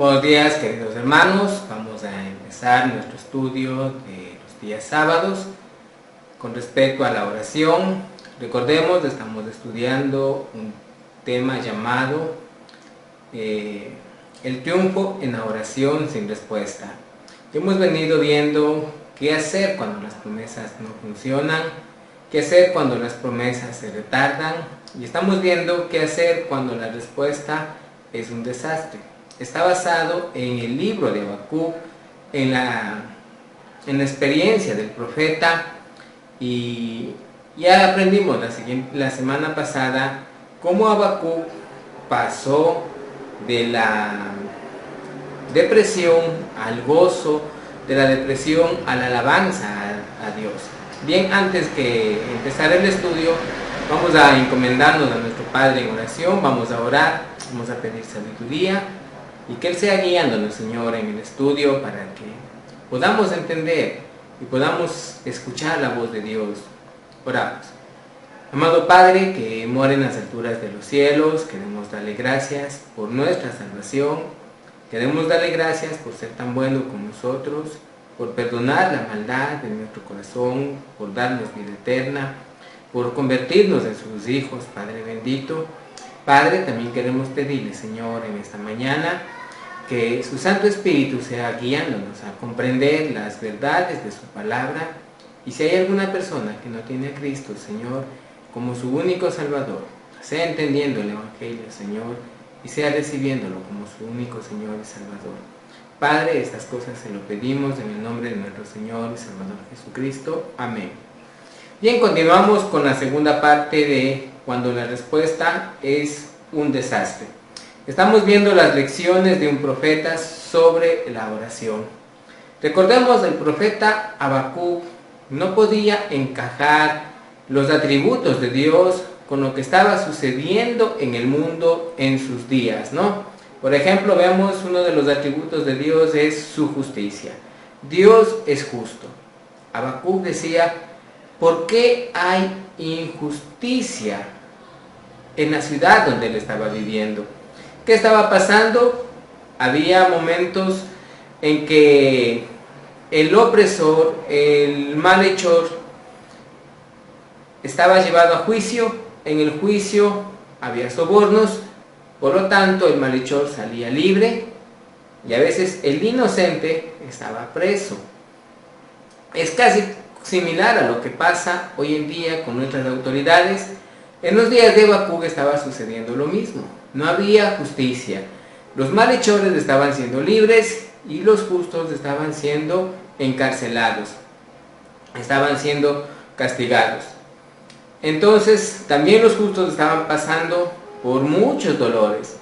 Buenos días, queridos hermanos. Vamos a empezar nuestro estudio de los días sábados con respecto a la oración. Recordemos, estamos estudiando un tema llamado el triunfo en la oración sin respuesta. Hemos venido viendo qué hacer cuando las promesas no funcionan, qué hacer cuando las promesas se retardan, y estamos viendo qué hacer cuando la respuesta es un desastre. Está basado en el libro de Habacuc, en la experiencia del profeta, y ya aprendimos la semana pasada cómo Habacuc pasó de la depresión al gozo, de la depresión a la alabanza a Dios. Bien, antes que empezar el estudio, vamos a encomendarnos a nuestro Padre en oración, vamos a orar, vamos a pedir sabiduría y que Él sea guiándonos, Señor, en el estudio para que podamos entender y podamos escuchar la voz de Dios. Oramos. Amado Padre, que mora en las alturas de los cielos, queremos darle gracias por nuestra salvación, queremos darle gracias por ser tan bueno con nosotros, por perdonar la maldad de nuestro corazón, por darnos vida eterna, por convertirnos en sus hijos, Padre bendito. Padre, también queremos pedirle, Señor, en esta mañana, que su Santo Espíritu sea guiándonos a comprender las verdades de su palabra, y si hay alguna persona que no tiene a Cristo, Señor, como su único Salvador, sea entendiendo el Evangelio, Señor, y sea recibiéndolo como su único Señor y Salvador. Padre, estas cosas se lo pedimos en el nombre de nuestro Señor y Salvador Jesucristo. Amén. Bien, continuamos con la segunda parte de cuando la respuesta es un desastre. Estamos viendo las lecciones de un profeta sobre la oración. Recordemos, el profeta Habacuc no podía encajar los atributos de Dios con lo que estaba sucediendo en el mundo en sus días, ¿no? Por ejemplo, vemos uno de los atributos de Dios es su justicia. Dios es justo. Habacuc decía: ¿por qué hay injusticia en la ciudad donde él estaba viviendo? ¿Qué estaba pasando? Había momentos en que el opresor, el malhechor, estaba llevado a juicio. En el juicio había sobornos, por lo tanto el malhechor salía libre y a veces el inocente estaba preso. Es casi similar a lo que pasa hoy en día con nuestras autoridades. En los días de Habacuc estaba sucediendo lo mismo. No había justicia. Los malhechores estaban siendo libres y los justos estaban siendo encarcelados, estaban siendo castigados. Entonces también los justos estaban pasando por muchos dolores.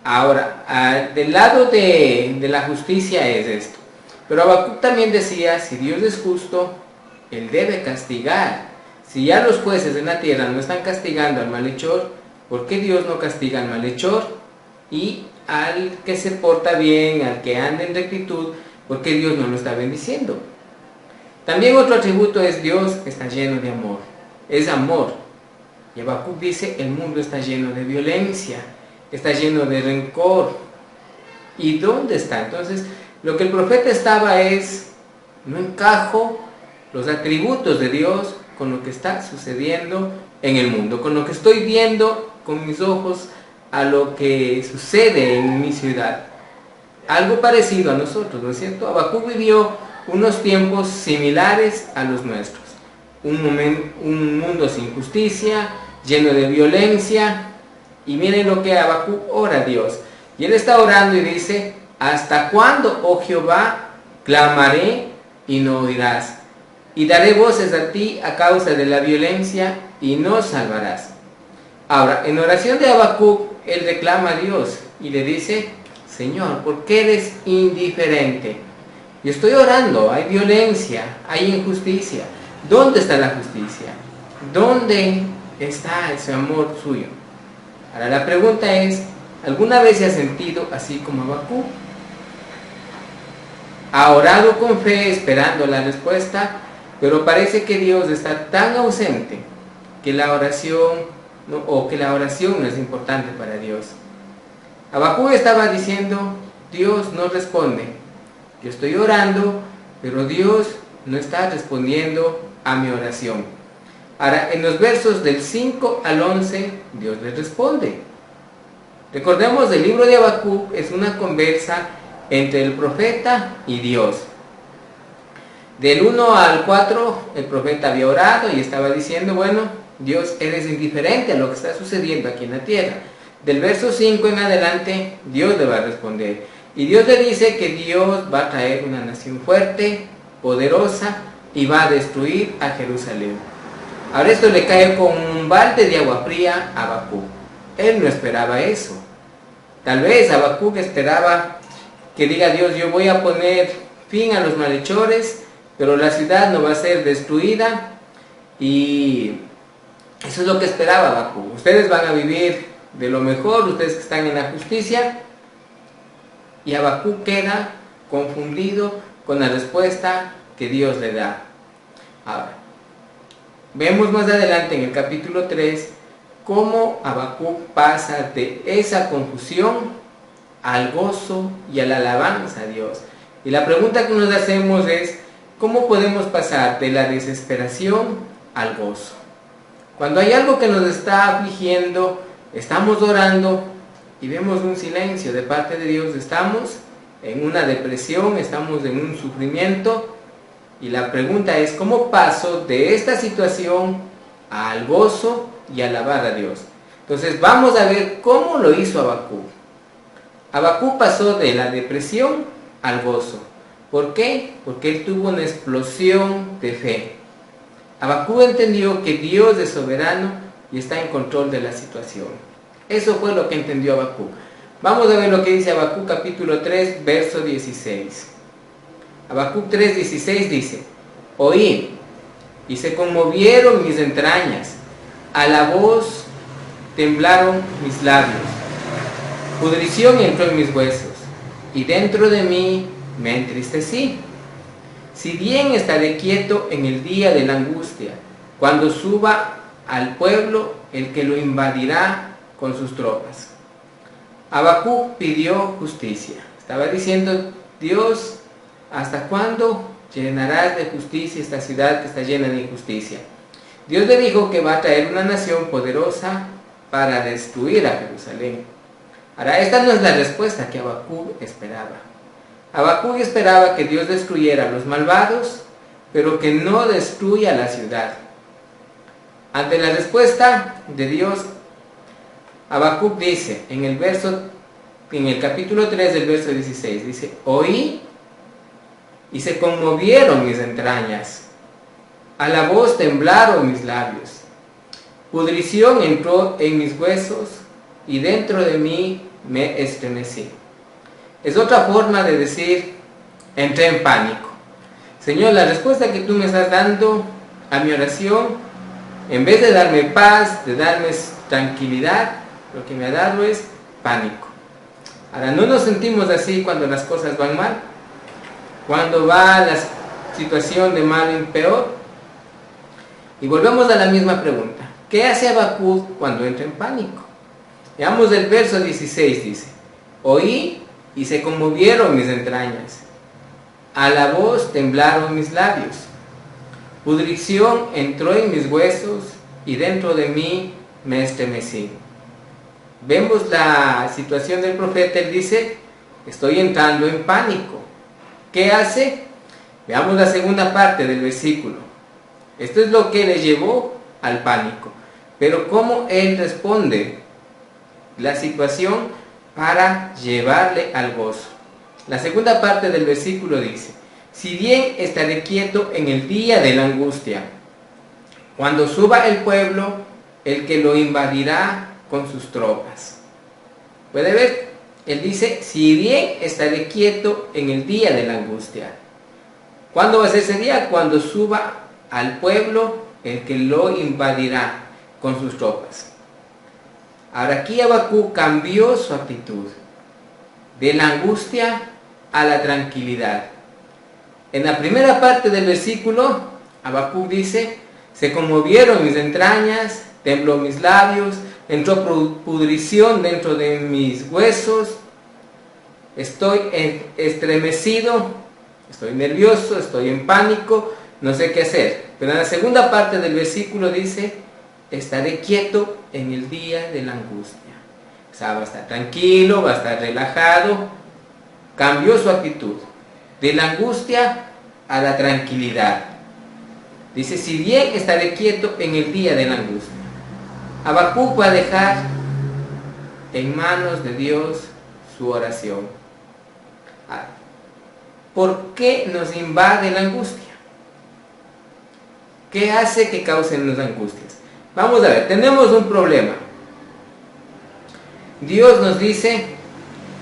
Ahora, del lado de la justicia es esto. Pero Habacuc también decía: si Dios es justo, Él debe castigar. Si ya los jueces en la tierra no están castigando al malhechor, ¿por qué Dios no castiga al malhechor? Y al que se porta bien, al que anda en rectitud, ¿por qué Dios no lo está bendiciendo? También otro atributo es: Dios está lleno de amor. Es amor. Y Habacuc dice: el mundo está lleno de violencia, está lleno de rencor. ¿Y dónde está? Entonces, lo que el profeta estaba es: no encajo los atributos de Dios con lo que está sucediendo en el mundo, con lo que estoy viendo con mis ojos a lo que sucede en mi ciudad. Algo parecido a nosotros, ¿no es cierto? Habacuc vivió unos tiempos similares a los nuestros. Un mundo sin justicia, lleno de violencia. Y miren lo que Habacuc ora a Dios. Y él está orando y dice: ¿hasta cuándo, oh Jehová, clamaré y no oirás? Y daré voces a ti a causa de la violencia y no salvarás. Ahora, en oración de Habacuc, él reclama a Dios y le dice: Señor, ¿por qué eres indiferente? Yo estoy orando, hay violencia, hay injusticia. ¿Dónde está la justicia? ¿Dónde está ese amor suyo? Ahora la pregunta es: ¿alguna vez se ha sentido así como Habacuc? Ha orado con fe esperando la respuesta, pero parece que Dios está tan ausente que la oración no es importante para Dios. Habacuc estaba diciendo: Dios no responde. Yo estoy orando, pero Dios no está respondiendo a mi oración. Ahora, en los versos del 5 al 11, Dios le responde. Recordemos, el libro de Habacuc es una conversa entre el profeta y Dios. Del 1 al 4, el profeta había orado y estaba diciendo, bueno, Dios, eres indiferente a lo que está sucediendo aquí en la tierra. Del verso 5 en adelante, Dios le va a responder. Y Dios le dice que Dios va a traer una nación fuerte, poderosa, y va a destruir a Jerusalén. Ahora esto le cae con un balde de agua fría a Habacuc. Él no esperaba eso. Tal vez Habacuc esperaba que diga Dios, yo voy a poner fin a los malhechores, pero la ciudad no va a ser destruida. Y eso es lo que esperaba Habacuc. Ustedes van a vivir de lo mejor, ustedes que están en la justicia. Y Habacuc queda confundido con la respuesta que Dios le da. Ahora, vemos más adelante en el capítulo 3 cómo Habacuc pasa de esa confusión al gozo y a la alabanza a Dios. Y la pregunta que nos hacemos es, ¿cómo podemos pasar de la desesperación al gozo? Cuando hay algo que nos está afligiendo, estamos orando y vemos un silencio de parte de Dios, estamos en una depresión, estamos en un sufrimiento. Y la pregunta es, ¿cómo paso de esta situación al gozo y a alabar a Dios? Entonces vamos a ver cómo lo hizo Habacuc. Habacuc pasó de la depresión al gozo. ¿Por qué? Porque él tuvo una explosión de fe. Habacuc entendió que Dios es soberano y está en control de la situación. Eso fue lo que entendió Habacuc. Vamos a ver lo que dice Habacuc capítulo 3, verso 16. Habacuc 3:16 dice, oí y se conmovieron mis entrañas, a la voz temblaron mis labios, pudrición entró en mis huesos, y dentro de mí me entristecí. Si bien estaré quieto en el día de la angustia, cuando suba al pueblo el que lo invadirá con sus tropas. Habacuc pidió justicia. Estaba diciendo, Dios, ¿hasta cuándo llenarás de justicia esta ciudad que está llena de injusticia? Dios le dijo que va a traer una nación poderosa para destruir a Jerusalén. Ahora, esta no es la respuesta que Habacuc esperaba. Habacuc esperaba que Dios destruyera a los malvados, pero que no destruya la ciudad. Ante la respuesta de Dios, Habacuc dice en el capítulo 3 del verso 16, dice, oí y se conmovieron mis entrañas, a la voz temblaron mis labios, pudrición entró en mis huesos y dentro de mí me estremecí. Es otra forma de decir, entré en pánico. Señor, la respuesta que tú me estás dando a mi oración, en vez de darme paz, de darme tranquilidad, lo que me ha dado es pánico. Ahora, ¿no nos sentimos así cuando las cosas van mal? Cuando va la situación de mal en peor. Y volvemos a la misma pregunta. ¿Qué hace Habacuc cuando entra en pánico? Veamos el verso 16, dice, oí y se conmovieron mis entrañas, a la voz temblaron mis labios, pudrición entró en mis huesos y dentro de mí me estremecí. Vemos la situación del profeta, él dice, estoy entrando en pánico. ¿Qué hace? Veamos la segunda parte del versículo. Esto es lo que le llevó al pánico. Pero ¿cómo él responde la situación para llevarle al gozo? La segunda parte del versículo dice, si bien estaré quieto en el día de la angustia, cuando suba el pueblo, el que lo invadirá con sus tropas. ¿Puede ver? Él dice, si bien estaré quieto en el día de la angustia. ¿Cuándo va a ser ese día? Cuando suba al pueblo, el que lo invadirá con sus tropas. Ahora aquí Habacuc cambió su actitud de la angustia a la tranquilidad. En la primera parte del versículo, Habacuc dice, se conmovieron mis entrañas, tembló mis labios, entró pudrición dentro de mis huesos. estoy estremecido, estoy nervioso, estoy en pánico, no sé qué hacer. Pero en la segunda parte del versículo dice, estaré quieto en el día de la angustia. O sea, va a estar tranquilo, va a estar relajado. Cambió su actitud de la angustia a la tranquilidad. Dice, si bien estaré quieto en el día de la angustia. Habacuc va a dejar en manos de Dios su oración. ¿Por qué nos invade la angustia? ¿Qué hace que causen las angustias? Vamos a ver, tenemos un problema. Dios nos dice,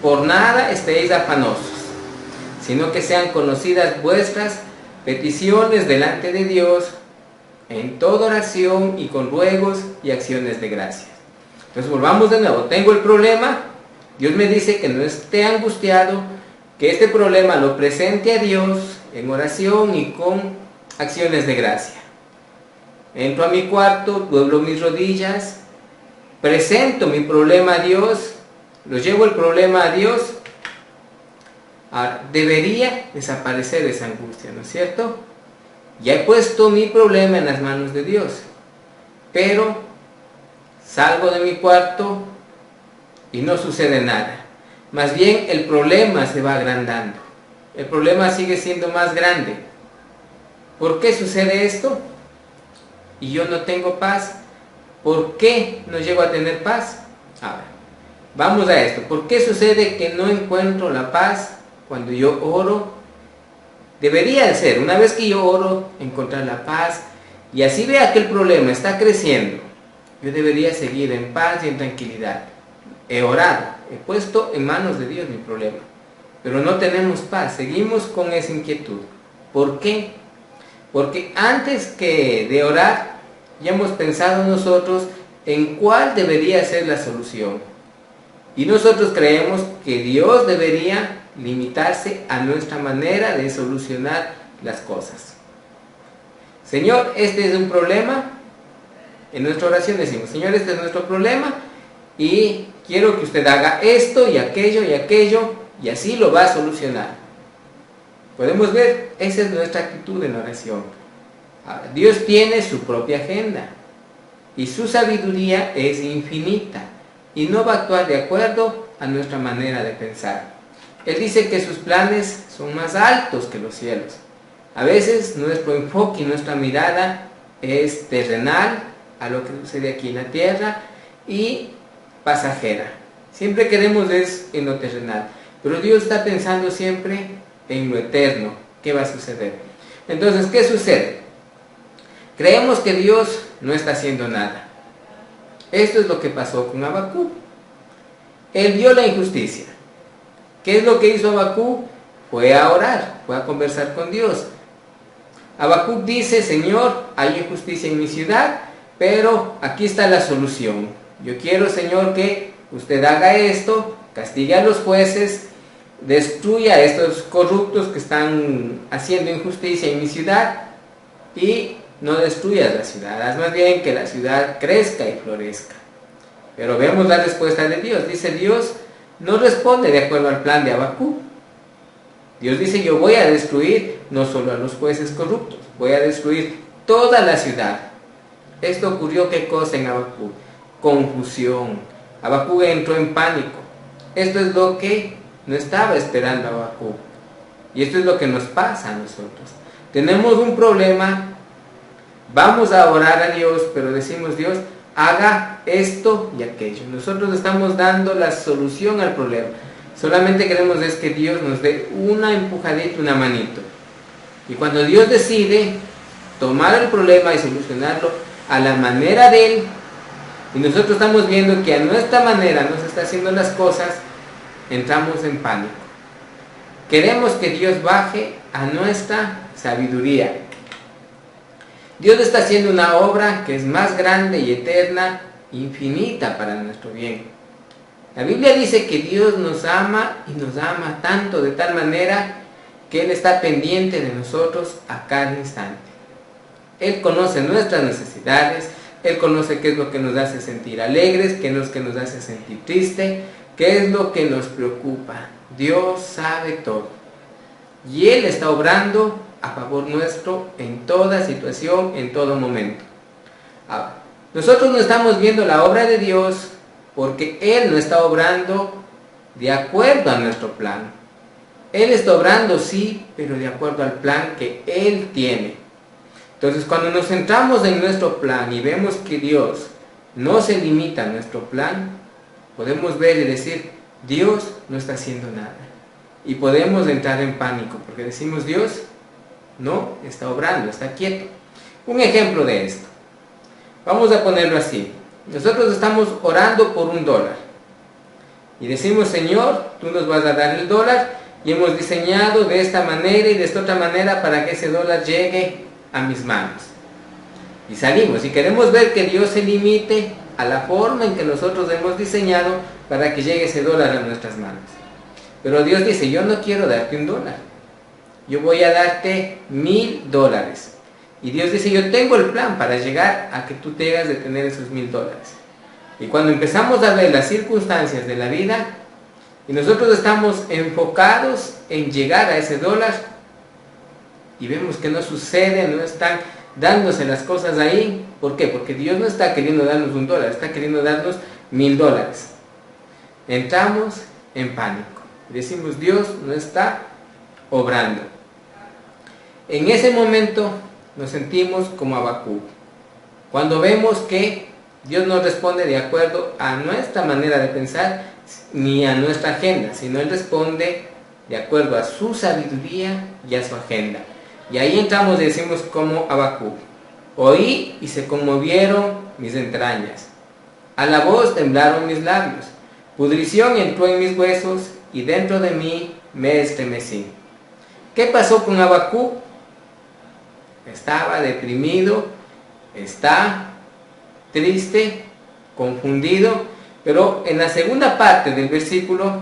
por nada estéis afanosos, sino que sean conocidas vuestras peticiones delante de Dios en toda oración y con ruegos y acciones de gracias. Entonces volvamos de nuevo, tengo el problema, Dios me dice que no esté angustiado, que este problema lo presente a Dios en oración y con acciones de gracia. Entro a mi cuarto, doblo mis rodillas, presento mi problema a Dios, lo llevo el problema a Dios. Ahora, debería desaparecer esa angustia, ¿no es cierto? Ya he puesto mi problema en las manos de Dios, pero salgo de mi cuarto y no sucede nada. Más bien el problema se va agrandando, el problema sigue siendo más grande. ¿Por qué sucede esto? Y yo no tengo paz. ¿Por qué no llego a tener paz? Ahora, vamos a esto. ¿Por qué sucede que no encuentro la paz cuando yo oro? Debería de ser, una vez que yo oro, encontrar la paz, y así vea que el problema está creciendo, yo debería seguir en paz y en tranquilidad. He orado, he puesto en manos de Dios mi problema, pero no tenemos paz, seguimos con esa inquietud. ¿Por qué? Porque antes que de orar, ya hemos pensado nosotros en cuál debería ser la solución. Y nosotros creemos que Dios debería limitarse a nuestra manera de solucionar las cosas. Señor, este es un problema. En nuestra oración decimos, Señor, este es nuestro problema y quiero que usted haga esto y aquello, y así lo va a solucionar. Podemos ver, esa es nuestra actitud en la oración. Dios tiene su propia agenda y su sabiduría es infinita y no va a actuar de acuerdo a nuestra manera de pensar. Él dice que sus planes son más altos que los cielos. A veces nuestro enfoque y nuestra mirada es terrenal a lo que sucede aquí en la tierra y pasajera. Siempre queremos es en lo terrenal, pero Dios está pensando siempre en lo eterno. ¿Qué va a suceder? Entonces, ¿qué sucede? Creemos que Dios no está haciendo nada. Esto es lo que pasó con Habacuc. Él vio la injusticia. ¿Qué es lo que hizo Habacuc? Fue a orar, fue a conversar con Dios. Habacuc dice, Señor, hay injusticia en mi ciudad, pero aquí está la solución. Yo quiero, Señor, que usted haga esto, castigue a los jueces, destruya a estos corruptos que están haciendo injusticia en mi ciudad y no destruyas la ciudad, haz más bien que la ciudad crezca y florezca. Pero vemos la respuesta de Dios. Dice, Dios no responde de acuerdo al plan de Habacuc. Dios dice, yo voy a destruir no solo a los jueces corruptos, voy a destruir toda la ciudad. Esto ocurrió, ¿qué cosa en Habacuc? Confusión. Habacuc entró en pánico. Esto es lo que no estaba esperando Habacuc. Y esto es lo que nos pasa a nosotros. Tenemos un problema, vamos a orar a Dios, pero decimos, Dios, haga esto y aquello. Nosotros estamos dando la solución al problema. Solamente queremos es que Dios nos dé una empujadita, una manito. Y cuando Dios decide tomar el problema y solucionarlo a la manera de Él, y nosotros estamos viendo que a nuestra manera no se está haciendo las cosas, entramos en pánico. Queremos que Dios baje a nuestra sabiduría. Dios está haciendo una obra que es más grande y eterna, infinita para nuestro bien. La Biblia dice que Dios nos ama y nos ama tanto, de tal manera que Él está pendiente de nosotros a cada instante. Él conoce nuestras necesidades, Él conoce qué es lo que nos hace sentir alegres, qué es lo que nos hace sentir tristes, ¿Qué es lo que nos preocupa? Dios sabe todo. Y Él está obrando a favor nuestro en toda situación, en todo momento. Ahora, nosotros no estamos viendo la obra de Dios porque Él no está obrando de acuerdo a nuestro plan. Él está obrando, sí, pero de acuerdo al plan que Él tiene. Entonces, cuando nos centramos en nuestro plan y vemos que Dios no se limita a nuestro plan, podemos ver y decir, Dios no está haciendo nada. Y podemos entrar en pánico, porque decimos, Dios no está obrando, está quieto. Un ejemplo de esto. Vamos a ponerlo así. Nosotros estamos orando por $1. Y decimos, Señor, tú nos vas a dar el dólar, y hemos diseñado de esta manera y de esta otra manera para que ese dólar llegue a mis manos. Y salimos y queremos ver que Dios se limite a la forma en que nosotros hemos diseñado para que llegue ese dólar a nuestras manos. Pero Dios dice, yo no quiero darte $1, yo voy a darte $1000. Y Dios dice, yo tengo el plan para llegar a que tú tengas de tener esos $1000. Y cuando empezamos a ver las circunstancias de la vida, y nosotros estamos enfocados en llegar a ese dólar, y vemos que no sucede, no están dándose las cosas ahí. ¿Por qué? Porque Dios no está queriendo darnos $1, está queriendo darnos $1000. Entramos en pánico. Decimos, Dios no está obrando. En ese momento nos sentimos como Habacuc. Cuando vemos que Dios no responde de acuerdo a nuestra manera de pensar, ni a nuestra agenda, sino Él responde de acuerdo a su sabiduría y a su agenda. Y ahí entramos y decimos como Habacuc, oí y se conmovieron mis entrañas, a la voz temblaron mis labios, pudrición entró en mis huesos y dentro de mí me estremecí. ¿Qué pasó con Habacuc? Estaba deprimido, está triste, confundido, pero en la segunda parte del versículo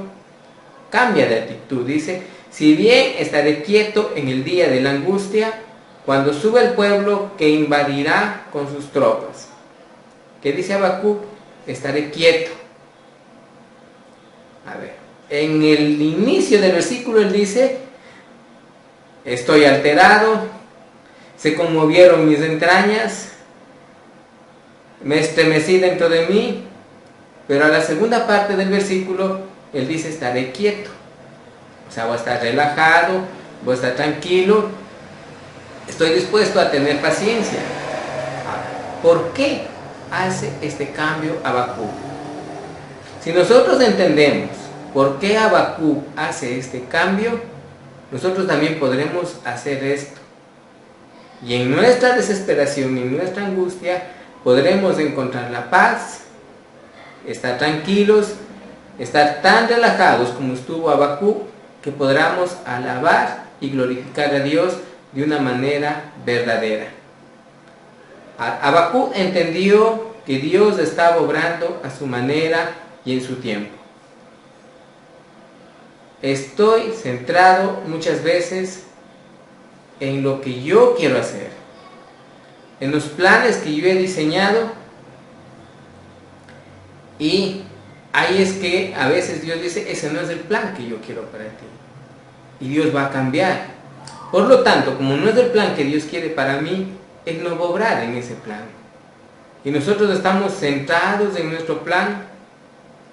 cambia de actitud. Dice, si bien estaré quieto en el día de la angustia, cuando sube el pueblo que invadirá con sus tropas. ¿Qué dice Habacuc? Estaré quieto. A ver, en el inicio del versículo él dice, estoy alterado, se conmovieron mis entrañas, me estremecí dentro de mí. Pero a la segunda parte del versículo, él dice, estaré quieto. O sea, voy a estar relajado, voy a estar tranquilo, estoy dispuesto a tener paciencia. ¿Por qué hace este cambio Habacuc? Si nosotros entendemos por qué Habacuc hace este cambio, nosotros también podremos hacer esto. Y en nuestra desesperación, en nuestra angustia, podremos encontrar la paz, estar tranquilos, estar tan relajados como estuvo Habacuc, que podamos alabar y glorificar a Dios de una manera verdadera. Habacuc entendió que Dios estaba obrando a su manera y en su tiempo. Estoy centrado muchas veces en lo que yo quiero hacer, en los planes que yo he diseñado, y ahí es que a veces Dios dice, ese no es el plan que yo quiero para ti, y Dios va a cambiar. Por lo tanto, como no es el plan que Dios quiere para mí, Él no va a obrar en ese plan, y nosotros estamos centrados en nuestro plan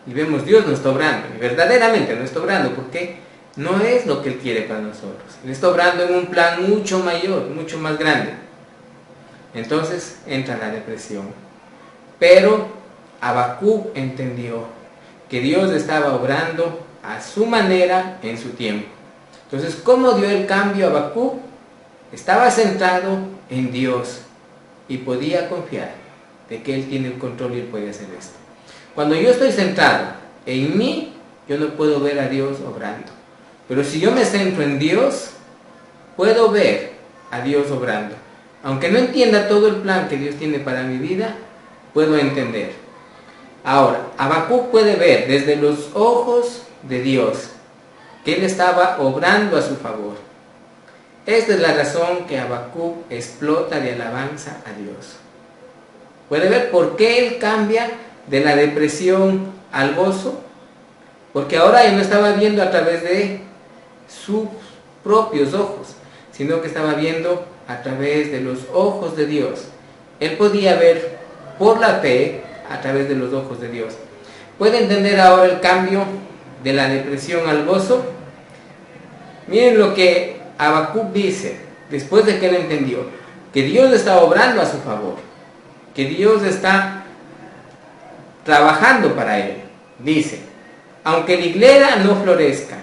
y vemos Dios no está obrando, y verdaderamente no está obrando porque no es lo que Él quiere para nosotros. Él está obrando en un plan mucho mayor, mucho más grande. Entonces entra la depresión. Pero Habacuc entendió que Dios estaba obrando a su manera en su tiempo. Entonces, ¿cómo dio el cambio a Habacuc? Estaba centrado en Dios y podía confiar de que Él tiene el control y Él puede hacer esto. Cuando yo estoy centrado en mí, yo no puedo ver a Dios obrando. Pero si yo me centro en Dios, puedo ver a Dios obrando. Aunque no entienda todo el plan que Dios tiene para mi vida, puedo entender. Ahora, Habacuc puede ver desde los ojos de Dios que Él estaba obrando a su favor. Esta es la razón que Habacuc explota de alabanza a Dios. Puede ver por qué Él cambia de la depresión al gozo, porque ahora ya no estaba viendo a través de sus propios ojos, sino que estaba viendo a través de los ojos de Dios. Él podía ver por la fe a través de los ojos de Dios. ¿Puede entender ahora el cambio de la depresión al gozo? Miren lo que Habacuc dice, después de que él entendió que Dios está obrando a su favor, que Dios está trabajando para él. Dice: aunque la higuera no florezca,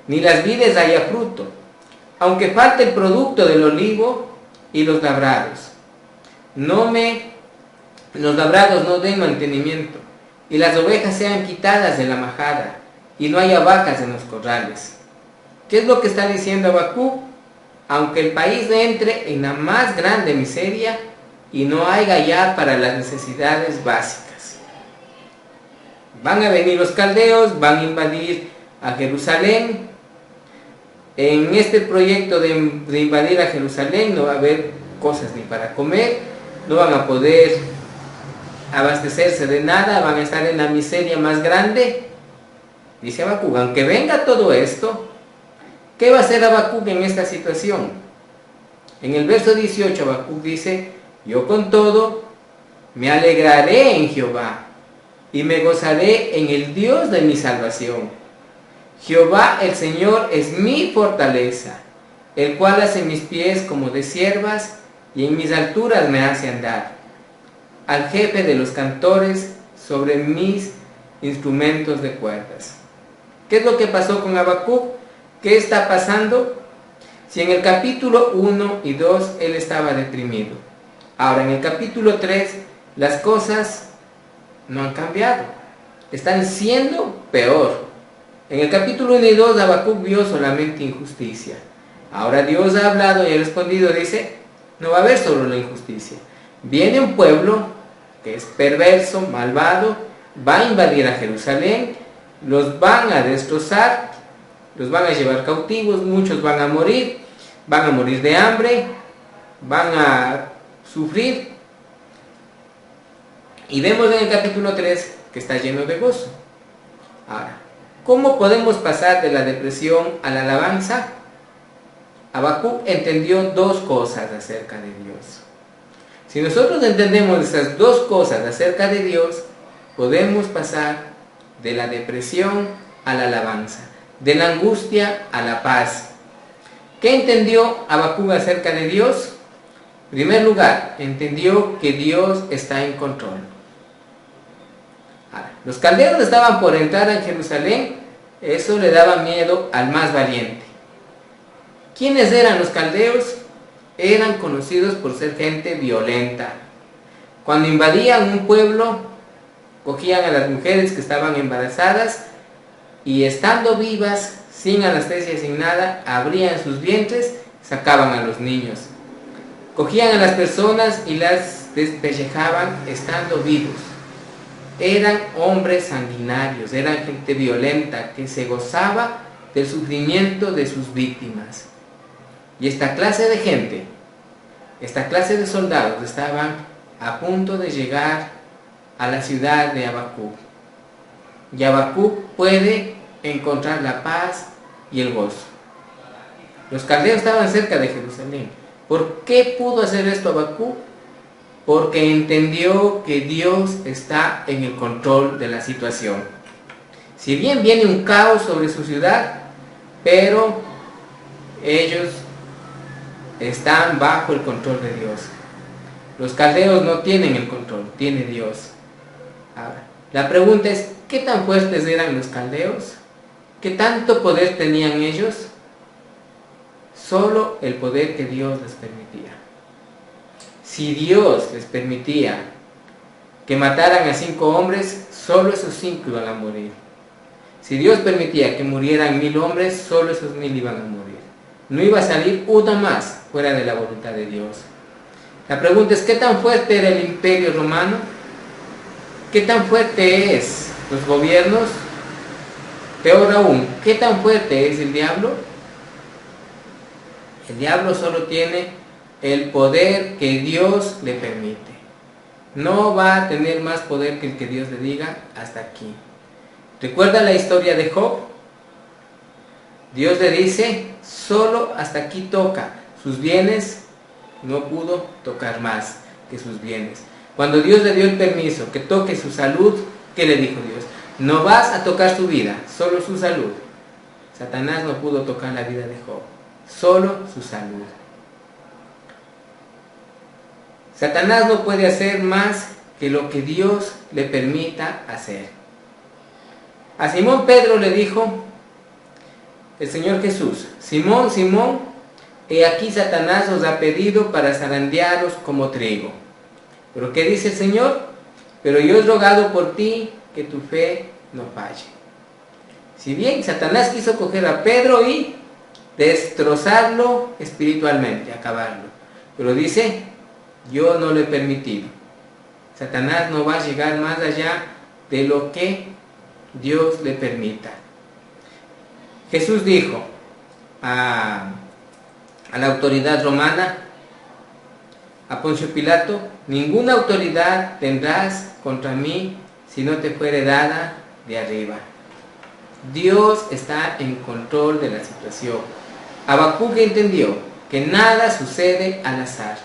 ni las vides haya fruto, aunque falte el producto del olivo y los labrados no den mantenimiento, y las ovejas sean quitadas de la majada, y no haya vacas en los corrales. ¿Qué es lo que está diciendo Habacuc? Aunque el país entre en la más grande miseria y no haya ya para las necesidades básicas. Van a venir los caldeos, van a invadir a Jerusalén. En este proyecto de invadir a Jerusalén no va a haber cosas ni para comer, no van a poder abastecerse de nada, van a estar en la miseria más grande. Dice Habacuc, aunque venga todo esto, ¿qué va a hacer Habacuc en esta situación? En el verso 18 Habacuc dice: yo con todo me alegraré en Jehová y me gozaré en el Dios de mi salvación. Jehová el Señor es mi fortaleza, el cual hace mis pies como de ciervas y en mis alturas me hace andar. Al jefe de los cantores sobre mis instrumentos de cuerdas. ¿Qué es lo que pasó con Habacuc? ¿Qué está pasando? Si en el capítulo 1 y 2 él estaba deprimido, ahora en el capítulo 3 las cosas no han cambiado, están siendo peor. En el capítulo 1 y 2 Habacuc vio solamente injusticia. Ahora Dios ha hablado y ha respondido, dice: no va a haber solo la injusticia. Viene un pueblo que es perverso, malvado, va a invadir a Jerusalén, los van a destrozar, los van a llevar cautivos, muchos van a morir de hambre, van a sufrir. Y vemos en el capítulo 3 que está lleno de gozo. Ahora, ¿cómo podemos pasar de la depresión a la alabanza? Habacuc entendió dos cosas acerca de Dios. Si nosotros entendemos esas dos cosas acerca de Dios, podemos pasar de la depresión a la alabanza, de la angustia a la paz. ¿Qué entendió Habacuc acerca de Dios? En primer lugar, entendió que Dios está en control. Ahora, los caldeos estaban por entrar en Jerusalén, eso le daba miedo al más valiente. ¿Quiénes eran los caldeos? Eran conocidos por ser gente violenta. Cuando invadían un pueblo, cogían a las mujeres que estaban embarazadas y estando vivas, sin anestesia, sin nada, abrían sus vientres, sacaban a los niños. Cogían a las personas y las despellejaban estando vivos. Eran hombres sanguinarios, eran gente violenta que se gozaba del sufrimiento de sus víctimas. Y esta clase de gente, esta clase de soldados estaban a punto de llegar a la ciudad de Habacuc. Y Habacuc puede encontrar la paz y el gozo. Los caldeos estaban cerca de Jerusalén. ¿Por qué pudo hacer esto Habacuc? Porque entendió que Dios está en el control de la situación. Si bien viene un caos sobre su ciudad, pero ellos están bajo el control de Dios. Los caldeos no tienen el control, tiene Dios. Ahora, la pregunta es, ¿qué tan fuertes eran los caldeos? ¿Qué tanto poder tenían ellos? Solo el poder que Dios les permitía. Si Dios les permitía que mataran a 5 hombres, solo esos 5 iban a morir. Si Dios permitía que murieran 1000 hombres, solo esos 1000 iban a morir. No iba a salir uno más fuera de la voluntad de Dios. La pregunta es, ¿qué tan fuerte era el imperio romano? ¿Qué tan fuerte es los gobiernos? Peor aún, ¿qué tan fuerte es el diablo? El diablo solo tiene el poder que Dios le permite. No va a tener más poder que el que Dios le diga hasta aquí. ¿Recuerda la historia de Job? Dios le dice, solo hasta aquí toca. Sus bienes no pudo tocar más que sus bienes. Cuando Dios le dio el permiso que toque su salud, ¿qué le dijo Dios? No vas a tocar su vida, solo su salud. Satanás no pudo tocar la vida de Job, solo su salud. Satanás no puede hacer más que lo que Dios le permita hacer. A Simón Pedro le dijo el Señor Jesús, Simón, Simón, he aquí Satanás os ha pedido para zarandearos como trigo. ¿Pero qué dice el Señor? Pero yo he rogado por ti que tu fe no falle. Si bien Satanás quiso coger a Pedro y destrozarlo espiritualmente, acabarlo, pero dice, yo no lo he permitido. Satanás no va a llegar más allá de lo que Dios le permita. Jesús dijo a la autoridad romana, a Poncio Pilato, ninguna autoridad tendrás contra mí si no te fuere dada de arriba. Dios está en control de la situación. Habacuc entendió que nada sucede al azar.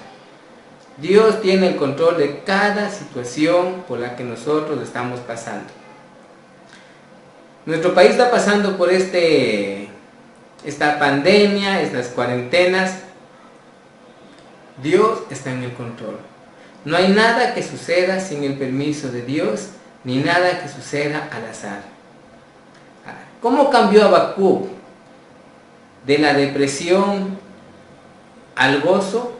Dios tiene el control de cada situación por la que nosotros estamos pasando. Nuestro país está pasando por esta pandemia, estas cuarentenas. Dios está en el control. No hay nada que suceda sin el permiso de Dios, ni nada que suceda al azar. ¿Cómo cambió Habacuc de la depresión al gozo,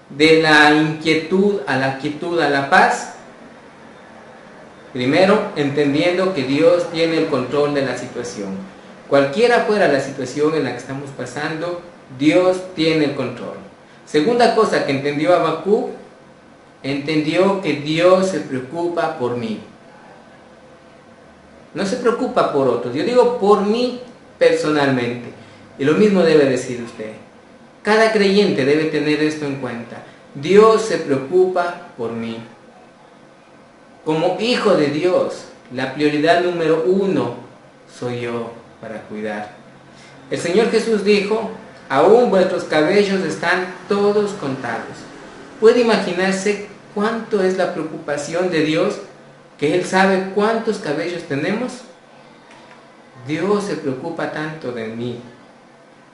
de la inquietud a la quietud, a la paz? Primero, entendiendo que Dios tiene el control de la situación. Cualquiera fuera la situación en la que estamos pasando, Dios tiene el control. Segunda cosa que entendió Habacuc, entendió que Dios se preocupa por mí. No se preocupa por otros, yo digo por mí personalmente. Y lo mismo debe decir usted. Cada creyente debe tener esto en cuenta. Dios se preocupa por mí. Como hijo de Dios, la prioridad número 1 soy yo para cuidar. El Señor Jesús dijo, aún vuestros cabellos están todos contados. ¿Puede imaginarse cuánto es la preocupación de Dios? Que Él sabe cuántos cabellos tenemos. Dios se preocupa tanto de mí.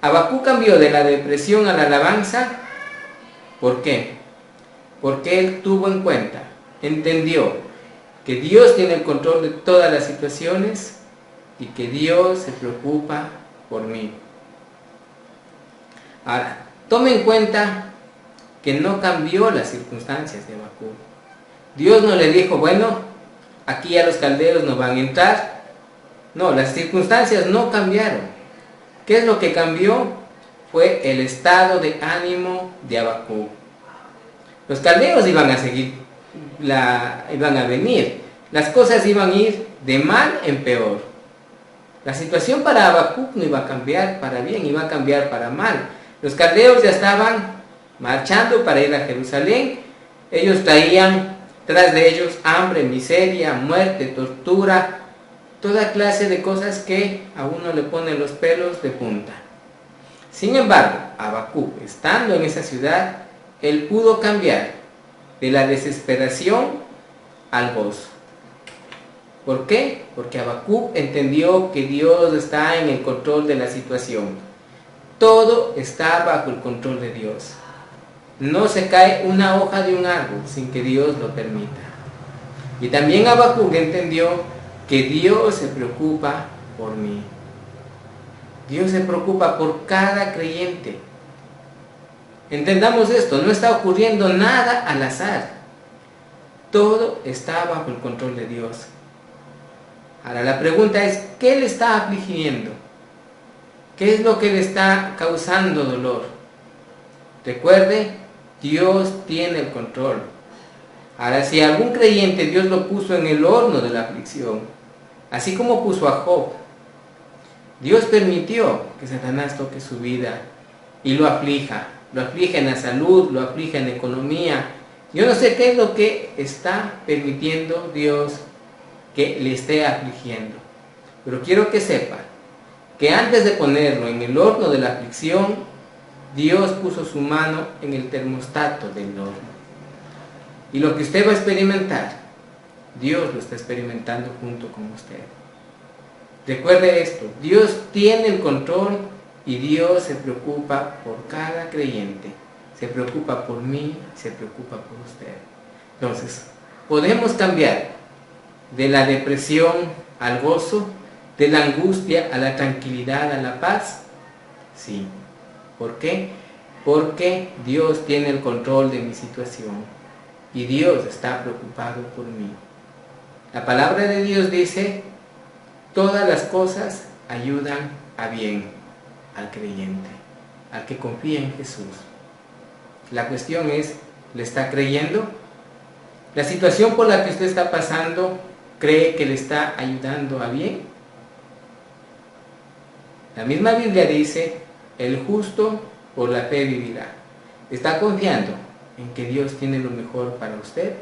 Habacuc cambió de la depresión a la alabanza. ¿Por qué? Porque él tuvo en cuenta, entendió que Dios tiene el control de todas las situaciones y que Dios se preocupa por mí. Ahora, tome en cuenta que no cambió las circunstancias de Habacuc. Dios no le dijo, bueno, aquí ya los caldeos no van a entrar. No, las circunstancias no cambiaron. ¿Qué es lo que cambió? Fue el estado de ánimo de Habacuc. Los caldeos iban a seguir, iban a venir. Las cosas iban a ir de mal en peor. La situación para Habacuc no iba a cambiar para bien, iba a cambiar para mal. Los caldeos ya estaban marchando para ir a Jerusalén. Ellos traían tras de ellos hambre, miseria, muerte, tortura, toda clase de cosas que a uno le ponen los pelos de punta. Sin embargo, Habacuc, estando en esa ciudad, él pudo cambiar de la desesperación al gozo. ¿Por qué? Porque Habacuc entendió que Dios está en el control de la situación. Todo está bajo el control de Dios. No se cae una hoja de un árbol sin que Dios lo permita. Y también Habacuc entendió que Dios se preocupa por mí. Dios se preocupa por cada creyente. Entendamos esto, no está ocurriendo nada al azar. Todo está bajo el control de Dios. Ahora la pregunta es, ¿qué le está afligiendo? ¿Qué es lo que le está causando dolor? Recuerde, Dios tiene el control. Ahora, si algún creyente Dios lo puso en el horno de la aflicción, así como puso a Job, Dios permitió que Satanás toque su vida y lo aflija en la salud, lo aflige en la economía. Yo no sé qué es lo que está permitiendo Dios que le esté afligiendo. Pero quiero que sepa que antes de ponerlo en el horno de la aflicción, Dios puso su mano en el termostato del horno. Y lo que usted va a experimentar, Dios lo está experimentando junto con usted. Recuerde esto, Dios tiene el control y Dios se preocupa por cada creyente. Se preocupa por mí, se preocupa por usted. Entonces, podemos cambiar de la depresión al gozo, de la angustia a la tranquilidad, a la paz. Sí. ¿Por qué? Porque Dios tiene el control de mi situación y Dios está preocupado por mí. La palabra de Dios dice: todas las cosas ayudan a bien al creyente, al que confía en Jesús. La cuestión es, ¿le está creyendo? ¿La situación por la que usted está pasando cree que le está ayudando a bien? La misma Biblia dice: el justo por la fe vivirá. ¿Está confiando en que Dios tiene lo mejor para usted?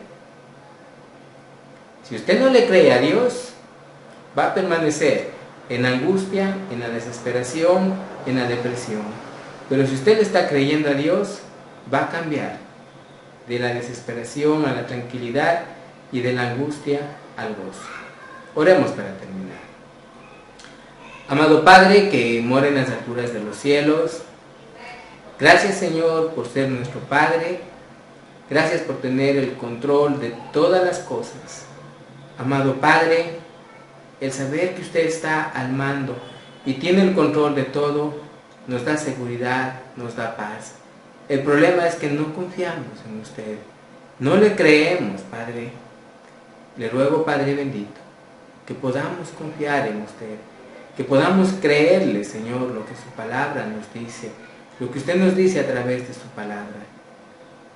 Si usted no le cree a Dios, va a permanecer en la angustia, en la desesperación, en la depresión. Pero si usted le está creyendo a Dios, va a cambiar de la desesperación a la tranquilidad y de la angustia al gozo. Oremos para terminar. Amado Padre que mora en las alturas de los cielos, gracias Señor por ser nuestro Padre, gracias por tener el control de todas las cosas. Amado Padre, el saber que usted está al mando y tiene el control de todo, nos da seguridad, nos da paz. El problema es que no confiamos en usted, no le creemos, Padre. Le ruego, Padre bendito, que podamos confiar en usted, que podamos creerle, Señor, lo que su palabra nos dice, lo que usted nos dice a través de su palabra.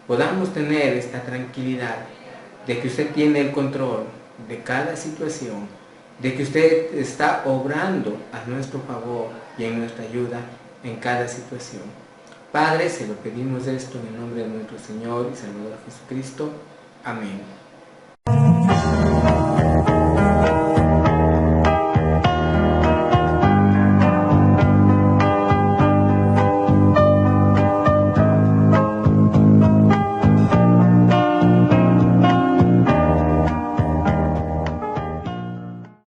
Podamos tener esta tranquilidad de que usted tiene el control de cada situación, de que usted está obrando a nuestro favor y en nuestra ayuda en cada situación. Padre, se lo pedimos esto en el nombre de nuestro Señor y Salvador Jesucristo. Amén.